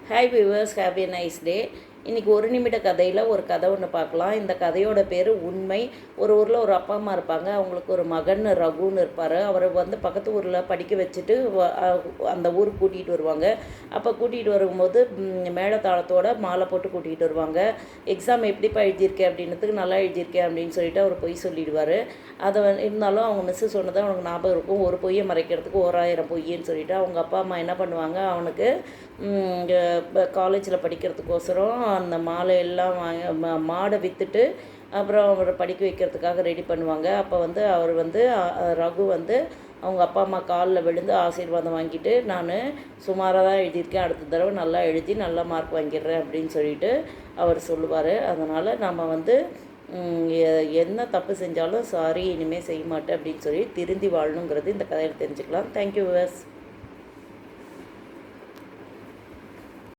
Hi viewers, have a nice day. இன்றைக்கி ஒரு நிமிட கதையில் ஒரு கதை ஒன்று பார்க்கலாம். இந்த கதையோட பேர் உண்மை. ஒரு ஊரில் ஒரு அப்பா அம்மா இருப்பாங்க. அவங்களுக்கு ஒரு மகன் ரகுன்னு இருப்பார். அவரை பக்கத்து ஊரில் படிக்க வச்சுட்டு அந்த ஊருக்கு கூட்டிகிட்டு வருவாங்க. அப்போ கூட்டிகிட்டு வரும்போது மேளதாளத்தோட மாலை போட்டு கூட்டிகிட்டு வருவாங்க. எக்ஸாம் எப்படிப்பா எழுதியிருக்கேன் அப்படின்றதுக்கு நல்லா எழுதியிருக்கேன் அப்படின்னு சொல்லிட்டு அவர் பொய் சொல்லிடுவார். அதை இருந்தாலும் அவங்க மிஸ்ஸு சொன்னதை அவனுக்கு ஞாபகம் இருக்கும். ஒரு பொய்யை மறைக்கிறதுக்கு 1000 பொய்ன்னு சொல்லிட்டு அவங்க அப்பா அம்மா என்ன பண்ணுவாங்க, அவனுக்கு காலேஜில் படிக்கிறதுக்கோசரம் அந்த மாலையெல்லாம் மாடை விற்றுட்டு அப்புறம் அவரை படிக்க வைக்கிறதுக்காக ரெடி பண்ணுவாங்க. அப்போ அவர் ரகு அவங்க அப்பா அம்மா காலில் விழுந்து ஆசீர்வாதம் வாங்கிட்டு, நான் சுமாராக தான் எழுதியிருக்கேன், அடுத்த தடவை நல்லா எழுதி நல்லா மார்க் வாங்கிடுறேன் அப்படின்னு சொல்லிட்டு அவர் சொல்லுவார். அதனால் நம்ம என்ன தப்பு செஞ்சாலும் சாரி இனிமேல் செய்ய மாட்டேன் அப்படின்னு சொல்லி திருந்தி வாழணுங்கிறது இந்த கதையில் தெரிஞ்சுக்கலாம். Thank you viewers.